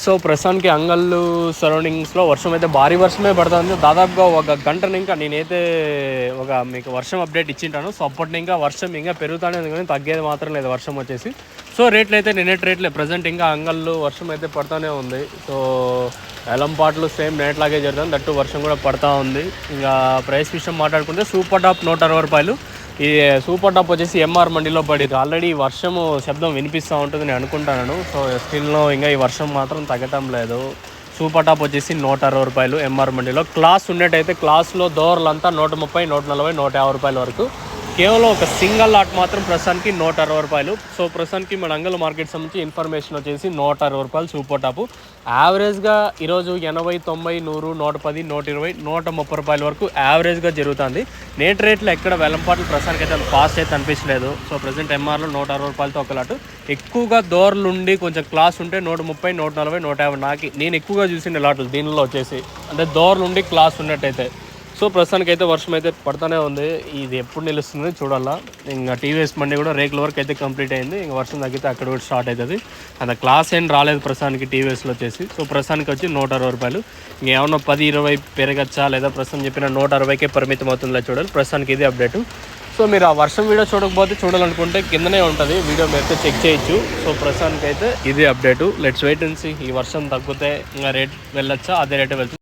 So ప్రస్తుతానికి అంగళ్ళు సరౌండింగ్స్లో వర్షం అయితే భారీ వర్షమే పడుతుంది. దాదాపుగా ఒక గంటని ఇంకా నేనైతే మీకు వర్షం అప్డేట్ ఇచ్చింటాను. సో అప్పటి ఇంకా వర్షం ఇంకా పెరుగుతానే ఉంది కానీ తగ్గేది మాత్రం లేదు వర్షం వచ్చేసి. సో రేట్లు అయితే నిన్నటి రేట్లే ప్రజెంట్ ఇంకా అంగళ్ళు వర్షం అయితే పడుతూనే ఉంది. సో ఎలంపాట్లు సేమ్ నేట్లాగే జరుగుతుంది, దట్టు వర్షం కూడా పడుతూ ఉంది. ఇంకా ప్రైస్ విషయం మాట్లాడుకుంటే సూపర్ టాప్ 160 రూపాయలు. ఈ సూపర్ టాప్ వచ్చేసి ఎంఆర్ మండీలో పడింది. ఆల్రెడీ వర్షము శబ్దం వినిపిస్తూ ఉంటుంది నేను అనుకుంటాను. సో స్టిల్లో ఇంకా ఈ వర్షం మాత్రం తగ్గటం లేదు. సూపర్ టాప్ వచ్చేసి 160 రూపాయలు ఎంఆర్ మండీలో. క్లాస్ ఉన్నట్టయితే క్లాస్లో దోర్లంతా 130, 140, 150 రూపాయల వరకు. కేవలం ఒక సింగిల్ లాట్ మాత్రం ప్రస్తుతానికి 160 రూపాయలు. సో ప్రస్తుతానికి మన అంగల్ మార్కెట్ సంబంధించి ఇన్ఫర్మేషన్ వచ్చేసి 160 రూపాయలు సూపర్ టాపు. యావరేజ్గా ఈరోజు 80, 90, 100, 110, 120, 130 రూపాయల వరకు యావరేజ్గా జరుగుతుంది. నేటి రేట్లు ఎక్కడ వెలంపాట్లు ప్రస్తుతానికి అయితే ఫాస్ట్ అయితే అనిపించలేదు. సో ప్రజెంట్ ఎంఆర్లో 160 రూపాయలతో ఒక లాటు. ఎక్కువగా దోర్లుండి కొంచెం క్లాస్ ఉంటే 130, 140, 150 నేను ఎక్కువగా చూసిన లాట్లు దీనిలో వచ్చేసి అంటే దోర్లుండి క్లాస్ ఉన్నట్టయితే. సో ప్రస్తుతానికి అయితే వర్షం అయితే పడుతూనే ఉంది. ఇది ఎప్పుడు నిలుస్తుంది చూడాలా. ఇంకా టీవీఎస్ మండి కూడా రేకుల వరకు అయితే కంప్లీట్ అయింది. ఇంకా వర్షం తగ్గితే అక్కడ కూడా స్టార్ట్ అవుతుంది. అంత క్లాస్ ఏం రాలేదు ప్రస్తుతానికి టీవీఎస్లో వచ్చేసి. సో ప్రస్తుతానికి వచ్చి 160 రూపాయలు. ఇంకేమన్నా 10, 20 పెరగచ్చా లేదా ప్రస్తుతం చెప్పిన 160కే పరిమితం అవుతుందో చూడాలి. ప్రస్తుతానికి ఇది అప్డేటు. సో మీరు ఆ వర్షం వీడియో చూడకపోతే చూడాలనుకుంటే కిందనే ఉంటుంది వీడియో, మీరైతే చెక్ చేయొచ్చు. సో ప్రస్తుతానికి అయితే ఇది update. Let's wait and see. ఈ వర్షం తగ్గితే ఇంకా రేట్ వెళ్ళొచ్చా, అదే రేటే వెళ్తుంది.